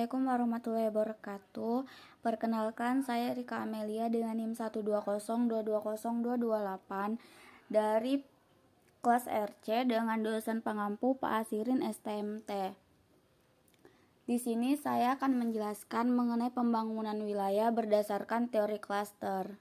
Assalamualaikum warahmatullahi wabarakatuh. Perkenalkan, saya Rika Amelia dengan NIM 120220228 dari kelas RC dengan dosen pengampu Pak Asirin STMT. Di sini saya akan menjelaskan mengenai pembangunan wilayah berdasarkan teori klaster.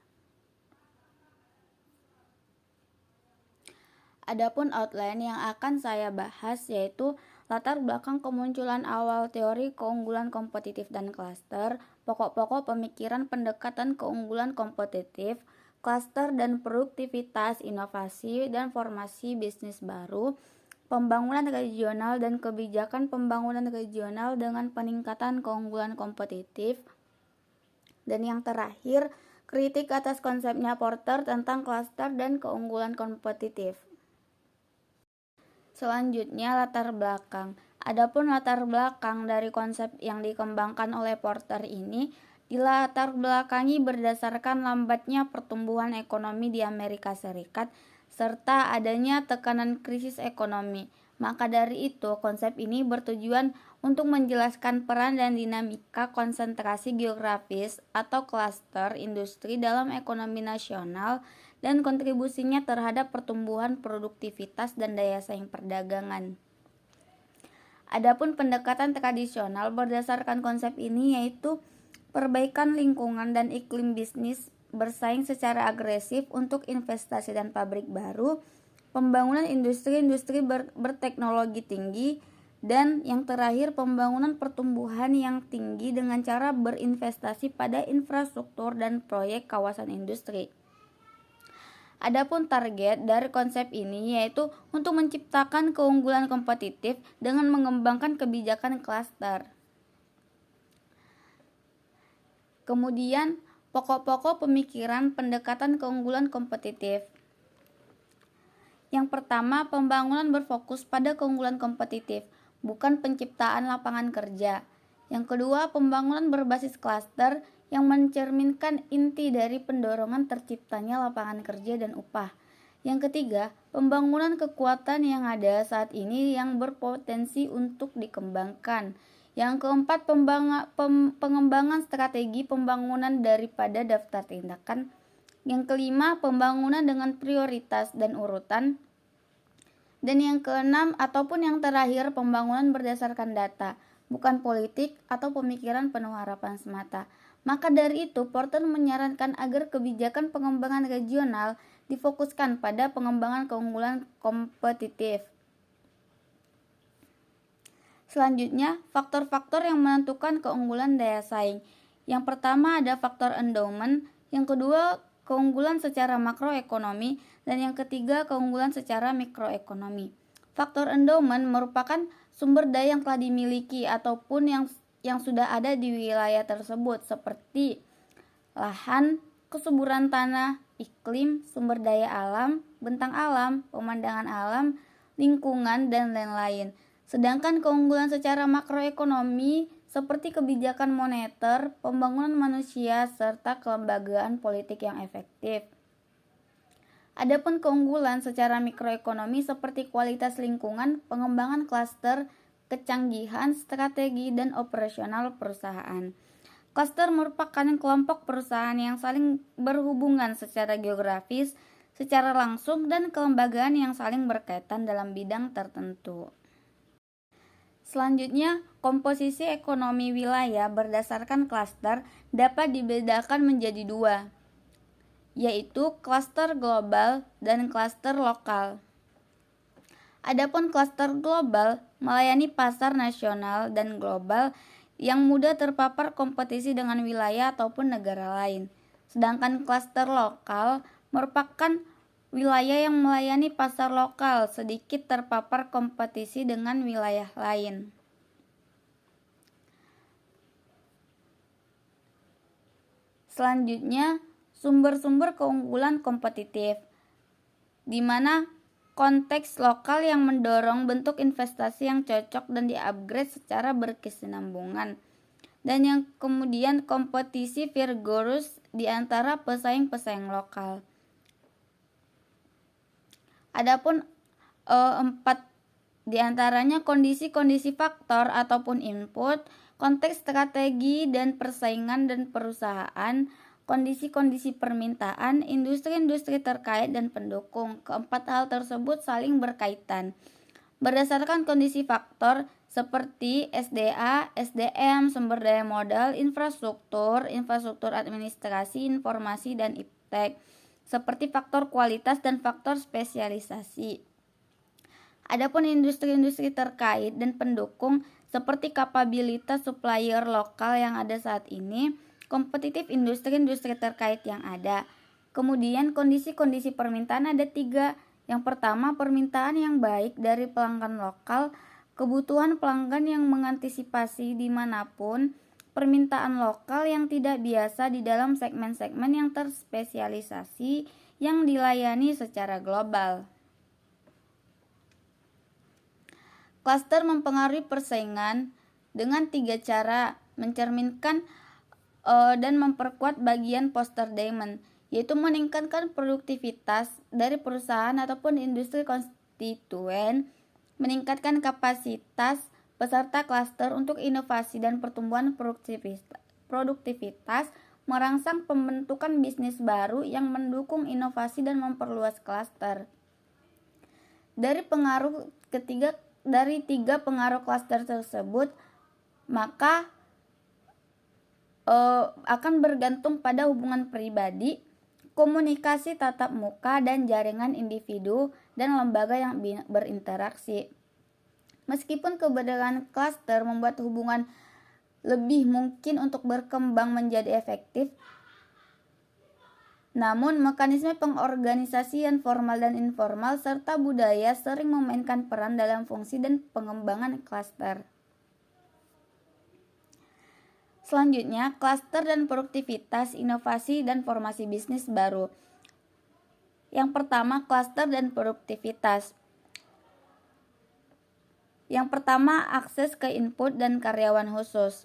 Adapun outline yang akan saya bahas yaitu latar belakang kemunculan awal teori keunggulan kompetitif dan klaster, pokok-pokok pemikiran pendekatan keunggulan kompetitif, klaster dan produktivitas, inovasi dan formasi bisnis baru, pembangunan regional dan kebijakan pembangunan regional dengan peningkatan keunggulan kompetitif, dan yang terakhir, kritik atas konsepnya Porter tentang klaster dan keunggulan kompetitif. Selanjutnya, latar belakang. Adapun latar belakang dari konsep yang dikembangkan oleh Porter ini dilatar belakangi berdasarkan lambatnya pertumbuhan ekonomi di Amerika Serikat serta adanya tekanan krisis ekonomi. Maka dari itu, konsep ini bertujuan untuk menjelaskan peran dan dinamika konsentrasi geografis atau klaster industri dalam ekonomi nasional dan kontribusinya terhadap pertumbuhan produktivitas dan daya saing perdagangan. Adapun pendekatan tradisional berdasarkan konsep ini yaitu perbaikan lingkungan dan iklim bisnis bersaing secara agresif untuk investasi dan pabrik baru, pembangunan industri-industri berteknologi tinggi, dan yang terakhir pembangunan pertumbuhan yang tinggi dengan cara berinvestasi pada infrastruktur dan proyek kawasan industri. Adapun target dari konsep ini yaitu untuk menciptakan keunggulan kompetitif dengan mengembangkan kebijakan klaster. Kemudian, pokok-pokok pemikiran pendekatan keunggulan kompetitif. Yang pertama, pembangunan berfokus pada keunggulan kompetitif, bukan penciptaan lapangan kerja. Yang kedua, pembangunan berbasis klaster yang mencerminkan inti dari pendorongan terciptanya lapangan kerja dan upah. Yang ketiga, pembangunan kekuatan yang ada saat ini yang berpotensi untuk dikembangkan. Yang keempat, pengembangan strategi pembangunan daripada daftar tindakan. Yang kelima, pembangunan dengan prioritas dan urutan. Dan yang keenam ataupun yang terakhir, pembangunan berdasarkan data, bukan politik atau pemikiran penuh harapan semata. Maka dari itu, Porter menyarankan agar kebijakan pengembangan regional difokuskan pada pengembangan keunggulan kompetitif. Selanjutnya, faktor-faktor yang menentukan keunggulan daya saing. Yang pertama ada faktor endowment, yang kedua keunggulan secara makroekonomi, dan yang ketiga keunggulan secara mikroekonomi. Faktor endowment merupakan sumber daya yang telah dimiliki ataupun yang sudah ada di wilayah tersebut seperti lahan, kesuburan tanah, iklim, sumber daya alam, bentang alam, pemandangan alam, lingkungan, dan lain-lain. Sedangkan keunggulan secara makroekonomi seperti kebijakan moneter, pembangunan manusia, serta kelembagaan politik yang efektif. Adapun keunggulan secara mikroekonomi seperti kualitas lingkungan, pengembangan klaster, kecanggihan, strategi, dan operasional perusahaan. Klaster merupakan kelompok perusahaan yang saling berhubungan secara geografis, secara langsung, dan kelembagaan yang saling berkaitan dalam bidang tertentu. Selanjutnya, komposisi ekonomi wilayah berdasarkan klaster dapat dibedakan menjadi dua, yaitu klaster global dan klaster lokal. Adapun klaster global melayani pasar nasional dan global yang mudah terpapar kompetisi dengan wilayah ataupun negara lain. Sedangkan klaster lokal merupakan wilayah yang melayani pasar lokal sedikit terpapar kompetisi dengan wilayah lain. Selanjutnya, sumber-sumber keunggulan kompetitif, di mana konteks lokal yang mendorong bentuk investasi yang cocok dan di-upgrade secara berkesinambungan. Dan yang kemudian kompetisi vigorous di antara pesaing-pesaing lokal. Adapun 4 di antaranya kondisi-kondisi faktor ataupun input, konteks strategi dan persaingan dan perusahaan, kondisi-kondisi permintaan, industri-industri terkait dan pendukung. Keempat hal tersebut saling berkaitan. Berdasarkan kondisi faktor seperti SDA, SDM, sumber daya modal, infrastruktur, infrastruktur administrasi, informasi, dan iptek, seperti faktor kualitas dan faktor spesialisasi. Adapun industri-industri terkait dan pendukung seperti kapabilitas supplier lokal yang ada saat ini, kompetitif industri-industri terkait yang ada. Kemudian kondisi-kondisi permintaan ada 3. Yang pertama, permintaan yang baik dari pelanggan lokal, kebutuhan pelanggan yang mengantisipasi dimanapun, permintaan lokal yang tidak biasa di dalam segmen-segmen yang terspesialisasi yang dilayani secara global. Klaster mempengaruhi persaingan dengan 3 cara, mencerminkan dan memperkuat bagian poster diamond, yaitu meningkatkan produktivitas dari perusahaan ataupun industri konstituen, meningkatkan kapasitas peserta klaster untuk inovasi dan pertumbuhan produktivitas, merangsang pembentukan bisnis baru yang mendukung inovasi dan memperluas klaster. Dari tiga pengaruh klaster tersebut, maka akan bergantung pada hubungan pribadi, komunikasi tatap muka, dan jaringan individu dan lembaga yang berinteraksi. Meskipun keberadaan klaster membuat hubungan lebih mungkin untuk berkembang menjadi efektif, namun mekanisme pengorganisasian formal dan informal serta budaya sering memainkan peran dalam fungsi dan pengembangan klaster. Selanjutnya, klaster dan produktivitas, inovasi, dan formasi bisnis baru. Yang pertama, klaster dan produktivitas. Yang pertama, akses ke input dan karyawan khusus,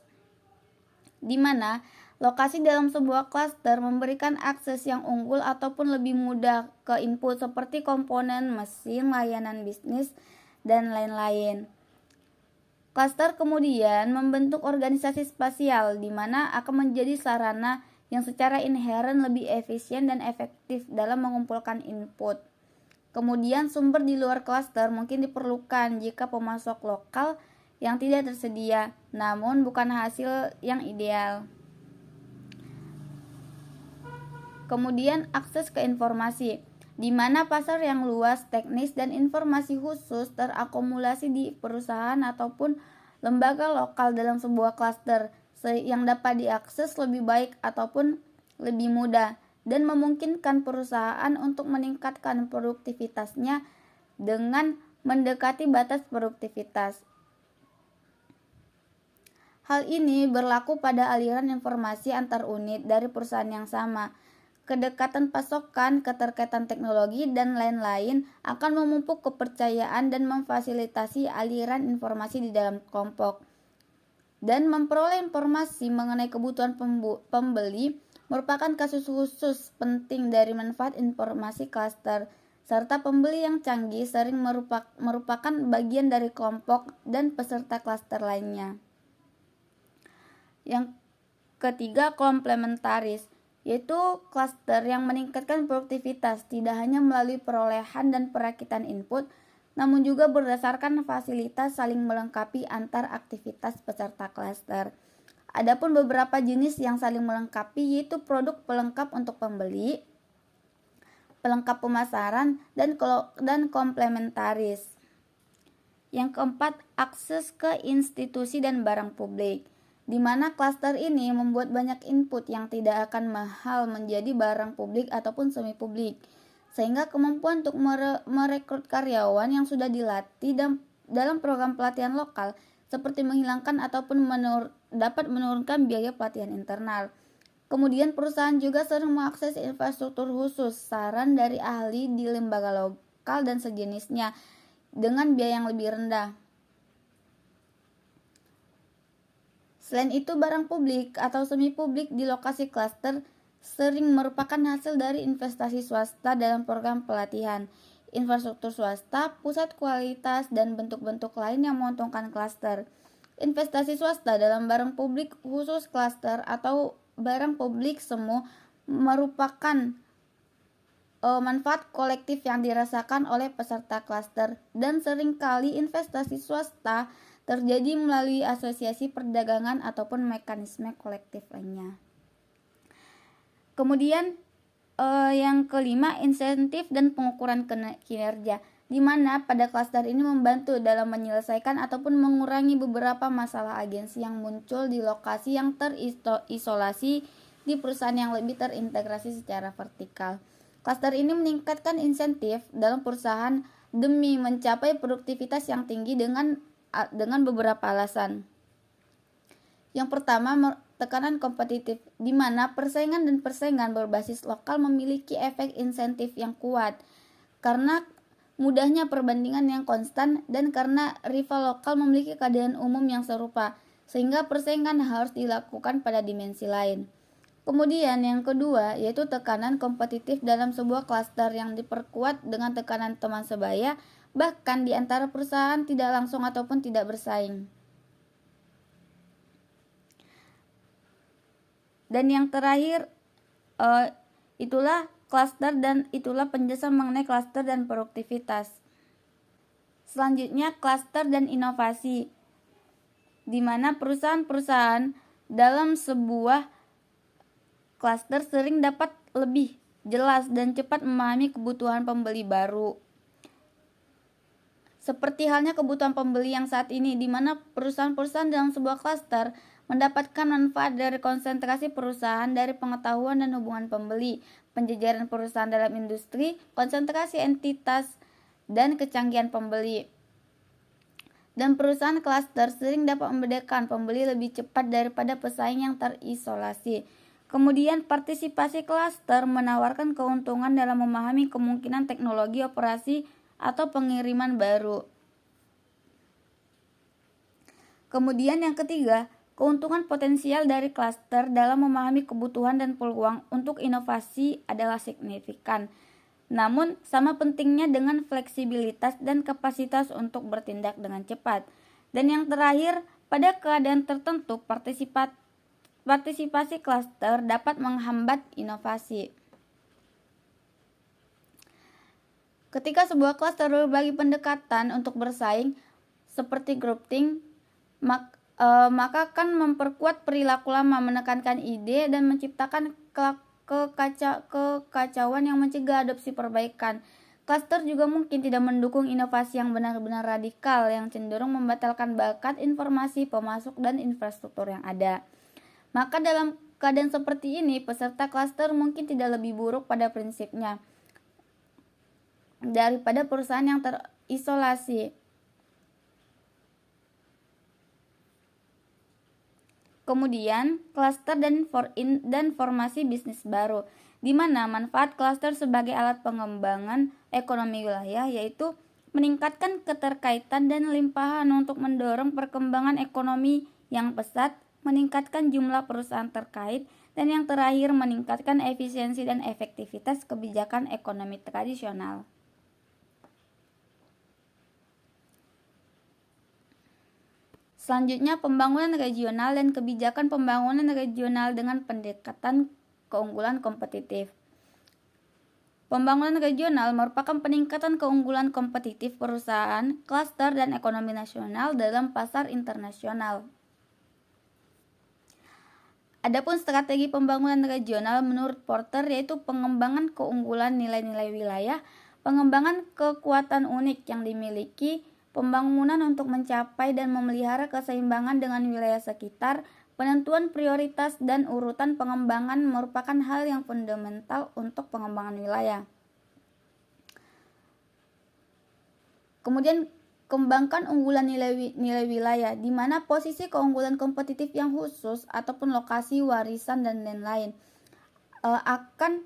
di mana lokasi dalam sebuah klaster memberikan akses yang unggul ataupun lebih mudah ke input seperti komponen, mesin, layanan bisnis, dan lain-lain. Klaster kemudian membentuk organisasi spasial di mana akan menjadi sarana yang secara inheren lebih efisien dan efektif dalam mengumpulkan input. Kemudian sumber di luar klaster mungkin diperlukan jika pemasok lokal yang tidak tersedia, namun bukan hasil yang ideal. Kemudian akses ke informasi, di mana pasar yang luas, teknis, dan informasi khusus terakumulasi di perusahaan ataupun lembaga lokal dalam sebuah klaster yang dapat diakses lebih baik ataupun lebih mudah dan memungkinkan perusahaan untuk meningkatkan produktivitasnya dengan mendekati batas produktivitas. Hal ini berlaku pada aliran informasi antar unit dari perusahaan yang sama. Kedekatan pasokan, keterkaitan teknologi, dan lain-lain akan memupuk kepercayaan dan memfasilitasi aliran informasi di dalam kelompok. Dan memperoleh informasi mengenai kebutuhan pembeli merupakan kasus khusus penting dari manfaat informasi klaster, serta pembeli yang canggih sering merupakan bagian dari kelompok dan peserta klaster lainnya. Yang ketiga, komplementaris, yaitu klaster yang meningkatkan produktivitas tidak hanya melalui perolehan dan perakitan input, namun juga berdasarkan fasilitas saling melengkapi antar aktivitas peserta klaster. Adapun beberapa jenis yang saling melengkapi yaitu produk pelengkap untuk pembeli, pelengkap pemasaran, dan komplementaris. Yang keempat, akses ke institusi dan barang publik, di mana klaster ini membuat banyak input yang tidak akan mahal menjadi barang publik ataupun semi publik, sehingga kemampuan untuk merekrut karyawan yang sudah dilatih dalam program pelatihan lokal seperti menghilangkan ataupun dapat menurunkan biaya pelatihan internal. Kemudian perusahaan juga sering mengakses infrastruktur khusus saran dari ahli di lembaga lokal dan sejenisnya dengan biaya yang lebih rendah. Selain itu, barang publik atau semi publik di lokasi klaster sering merupakan hasil dari investasi swasta dalam program pelatihan, infrastruktur swasta, pusat kualitas, dan bentuk-bentuk lain yang menguntungkan klaster. Investasi swasta dalam barang publik khusus klaster atau barang publik semu merupakan manfaat kolektif yang dirasakan oleh peserta klaster, dan seringkali investasi swasta terjadi melalui asosiasi perdagangan ataupun mekanisme kolektif lainnya. Kemudian yang kelima, insentif dan pengukuran kinerja, di mana pada klaster ini membantu dalam menyelesaikan ataupun mengurangi beberapa masalah agensi yang muncul di lokasi yang terisolasi di perusahaan yang lebih terintegrasi secara vertikal. Klaster ini meningkatkan insentif dalam perusahaan demi mencapai produktivitas yang tinggi dengan beberapa alasan. Yang pertama, tekanan kompetitif, di mana persaingan berbasis lokal memiliki efek insentif yang kuat karena mudahnya perbandingan yang konstan dan karena rival lokal memiliki keadaan umum yang serupa, sehingga persaingan harus dilakukan pada dimensi lain. Kemudian yang kedua yaitu tekanan kompetitif dalam sebuah klaster yang diperkuat dengan tekanan teman sebaya, bahkan di antara perusahaan tidak langsung ataupun tidak bersaing. Dan yang terakhir itulah klaster dan itulah penjelasan mengenai klaster dan produktivitas. Selanjutnya klaster dan inovasi, di mana perusahaan-perusahaan dalam sebuah klaster sering dapat lebih jelas dan cepat memahami kebutuhan pembeli baru. Seperti halnya kebutuhan pembeli yang saat ini, di mana perusahaan-perusahaan dalam sebuah klaster mendapatkan manfaat dari konsentrasi perusahaan dari pengetahuan dan hubungan pembeli, penjajaran perusahaan dalam industri, konsentrasi entitas, dan kecanggihan pembeli. Dan perusahaan klaster sering dapat membedakan pembeli lebih cepat daripada pesaing yang terisolasi. Kemudian partisipasi klaster menawarkan keuntungan dalam memahami kemungkinan teknologi operasi atau pengiriman baru. Kemudian yang ketiga, keuntungan potensial dari klaster dalam memahami kebutuhan dan peluang untuk inovasi adalah signifikan. Namun, sama pentingnya dengan fleksibilitas dan kapasitas untuk bertindak dengan cepat. Dan yang terakhir, pada keadaan tertentu, partisipasi klaster dapat menghambat inovasi. Ketika sebuah klaster berbagi pendekatan untuk bersaing, seperti grouping, maka akan memperkuat perilaku lama, menekankan ide, dan menciptakan kekacauan yang mencegah adopsi perbaikan. Klaster juga mungkin tidak mendukung inovasi yang benar-benar radikal, yang cenderung membatalkan bakat, informasi, pemasok, dan infrastruktur yang ada. Maka dalam keadaan seperti ini, peserta klaster mungkin tidak lebih buruk pada prinsipnya daripada perusahaan yang terisolasi. Kemudian, klaster dan formasi bisnis baru, di mana manfaat klaster sebagai alat pengembangan ekonomi wilayah yaitu meningkatkan keterkaitan dan limpahan untuk mendorong perkembangan ekonomi yang pesat, meningkatkan jumlah perusahaan terkait, dan yang terakhir meningkatkan efisiensi dan efektivitas kebijakan ekonomi tradisional. Selanjutnya, pembangunan regional dan kebijakan pembangunan regional dengan pendekatan keunggulan kompetitif. Pembangunan regional merupakan peningkatan keunggulan kompetitif perusahaan, klaster, dan ekonomi nasional dalam pasar internasional. Adapun strategi pembangunan regional menurut Porter yaitu pengembangan keunggulan nilai-nilai wilayah, pengembangan kekuatan unik yang dimiliki, pembangunan untuk mencapai dan memelihara keseimbangan dengan wilayah sekitar, penentuan prioritas dan urutan pengembangan merupakan hal yang fundamental untuk pengembangan wilayah. Kemudian kembangkan unggulan nilai wilayah, di mana posisi keunggulan kompetitif yang khusus ataupun lokasi, warisan, dan lain-lain akan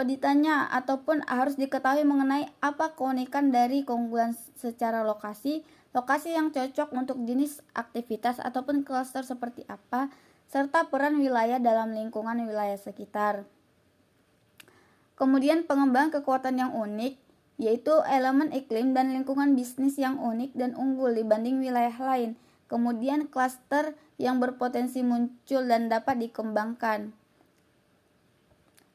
ditanya ataupun harus diketahui mengenai apa keunikan dari keunggulan secara lokasi yang cocok untuk jenis aktivitas ataupun klaster seperti apa, serta peran wilayah dalam lingkungan wilayah sekitar. Kemudian pengembangan kekuatan yang unik, yaitu elemen iklim dan lingkungan bisnis yang unik dan unggul dibanding wilayah lain. Kemudian klaster yang berpotensi muncul dan dapat dikembangkan.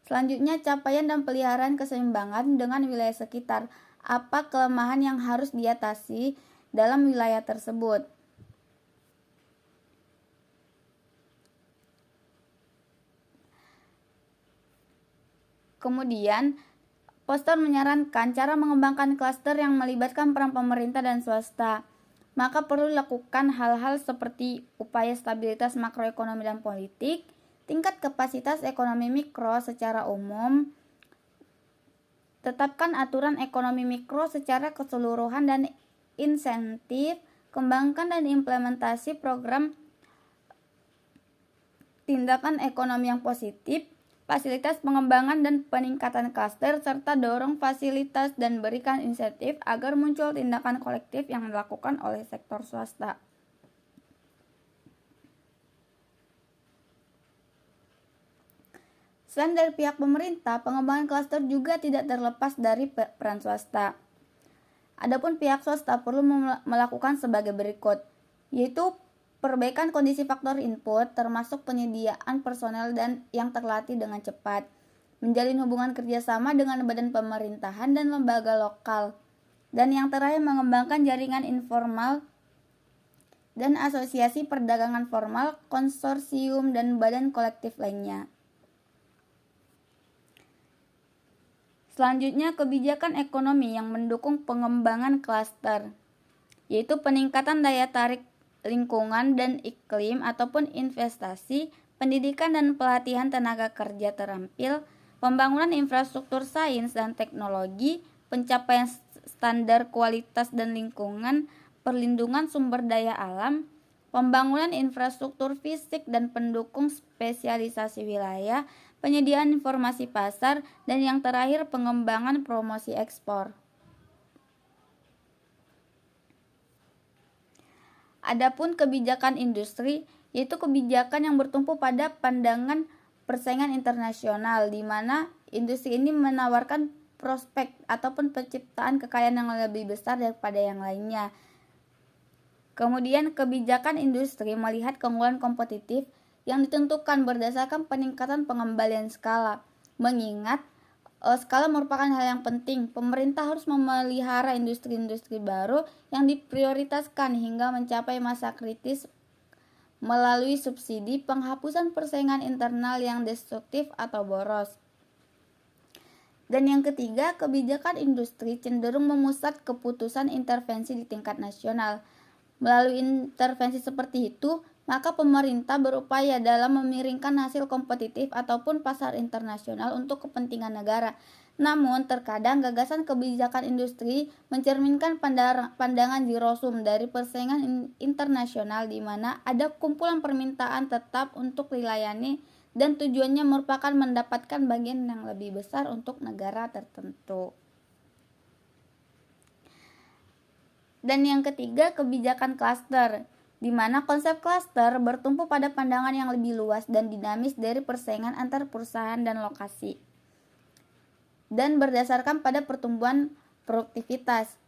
Selanjutnya, capaian dan peliharaan keseimbangan dengan wilayah sekitar. Apa kelemahan yang harus diatasi dalam wilayah tersebut? Kemudian, Foster menyarankan cara mengembangkan klaster yang melibatkan peran pemerintah dan swasta. Maka perlu dilakukan hal-hal seperti upaya stabilitas makroekonomi dan politik, tingkat kapasitas ekonomi mikro secara umum, tetapkan aturan ekonomi mikro secara keseluruhan dan insentif, kembangkan dan implementasi program tindakan ekonomi yang positif, fasilitas pengembangan dan peningkatan klaster, serta dorong fasilitas dan berikan insentif agar muncul tindakan kolektif yang dilakukan oleh sektor swasta. Selain dari pihak pemerintah, pengembangan klaster juga tidak terlepas dari peran swasta. Adapun pihak swasta perlu melakukan sebagai berikut, yaitu perbaikan kondisi faktor input termasuk penyediaan personel dan yang terlatih dengan cepat, menjalin hubungan kerjasama dengan badan pemerintahan dan lembaga lokal, dan yang terakhir mengembangkan jaringan informal dan asosiasi perdagangan formal, konsorsium, dan badan kolektif lainnya. Selanjutnya, kebijakan ekonomi yang mendukung pengembangan klaster, yaitu peningkatan daya tarik lingkungan dan iklim ataupun investasi, pendidikan dan pelatihan tenaga kerja terampil, pembangunan infrastruktur sains dan teknologi, pencapaian standar kualitas dan lingkungan, perlindungan sumber daya alam, pembangunan infrastruktur fisik dan pendukung spesialisasi wilayah, penyediaan informasi pasar, dan yang terakhir pengembangan promosi ekspor. Adapun kebijakan industri, yaitu kebijakan yang bertumpu pada pandangan persaingan internasional, di mana industri ini menawarkan prospek ataupun penciptaan kekayaan yang lebih besar daripada yang lainnya. Kemudian kebijakan industri melihat keunggulan kompetitif yang ditentukan berdasarkan peningkatan pengembalian skala. Mengingat skala merupakan hal yang penting, pemerintah harus memelihara industri-industri baru yang diprioritaskan hingga mencapai masa kritis melalui subsidi, penghapusan persaingan internal yang destruktif atau boros. Dan yang ketiga, kebijakan industri cenderung memusat keputusan intervensi di tingkat nasional. Melalui intervensi seperti itu, maka pemerintah berupaya dalam memiringkan hasil kompetitif ataupun pasar internasional untuk kepentingan negara. Namun, terkadang gagasan kebijakan industri mencerminkan pandangan zero sum dari persaingan internasional, di mana ada kumpulan permintaan tetap untuk dilayani dan tujuannya merupakan mendapatkan bagian yang lebih besar untuk negara tertentu. Dan yang ketiga, kebijakan klaster, di mana konsep klaster bertumpu pada pandangan yang lebih luas dan dinamis dari persaingan antar perusahaan dan lokasi, dan berdasarkan pada pertumbuhan produktivitas.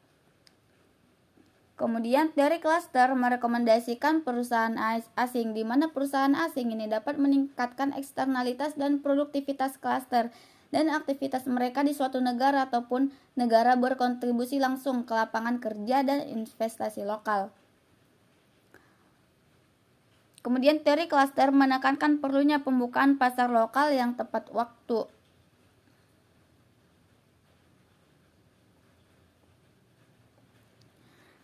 Kemudian teori klaster merekomendasikan perusahaan asing, di mana perusahaan asing ini dapat meningkatkan eksternalitas dan produktivitas klaster dan aktivitas mereka di suatu negara ataupun negara berkontribusi langsung ke lapangan kerja dan investasi lokal. Kemudian teori klaster menekankan perlunya pembukaan pasar lokal yang tepat waktu.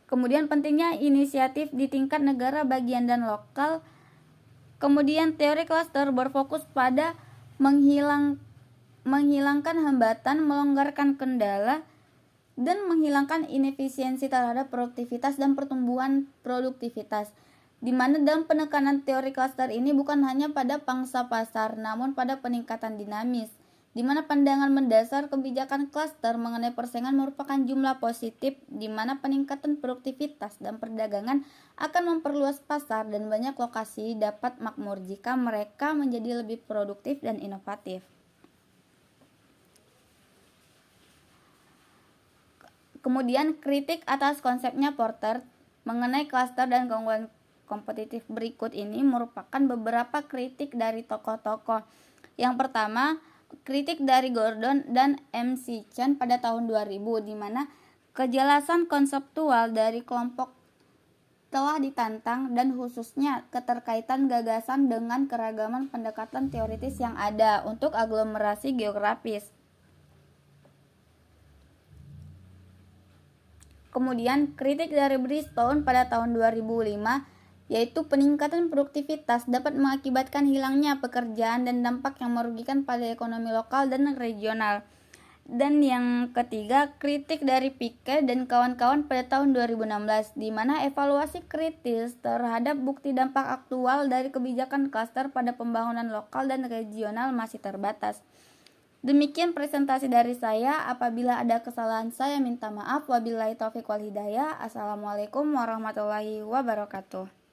Kemudian pentingnya inisiatif di tingkat negara bagian dan lokal. Kemudian teori klaster berfokus pada menghilangkan hambatan, melonggarkan kendala, dan menghilangkan inefisiensi terhadap produktivitas dan pertumbuhan produktivitas. Di mana dalam penekanan teori klaster ini bukan hanya pada pangsa pasar, namun pada peningkatan dinamis, di mana pandangan mendasar kebijakan klaster mengenai persaingan merupakan jumlah positif, di mana peningkatan produktivitas dan perdagangan akan memperluas pasar dan banyak lokasi dapat makmur jika mereka menjadi lebih produktif dan inovatif. Kemudian kritik atas konsepnya Porter mengenai klaster dan keunggulan kompetitif berikut ini merupakan beberapa kritik dari tokoh-tokoh. Yang pertama, kritik dari Gordon dan MC Chan pada tahun 2000, di mana kejelasan konseptual dari kelompok telah ditantang dan khususnya keterkaitan gagasan dengan keragaman pendekatan teoritis yang ada untuk aglomerasi geografis. Kemudian kritik dari Bridgestone pada tahun 2005, yaitu peningkatan produktivitas dapat mengakibatkan hilangnya pekerjaan dan dampak yang merugikan pada ekonomi lokal dan regional. Dan yang ketiga, kritik dari Pique dan kawan-kawan pada tahun 2016, di mana evaluasi kritis terhadap bukti dampak aktual dari kebijakan klaster pada pembangunan lokal dan regional masih terbatas. Demikian presentasi dari saya. Apabila ada kesalahan saya minta maaf. Wabillahi taufiq wal hidayah. Assalamualaikum warahmatullahi wabarakatuh.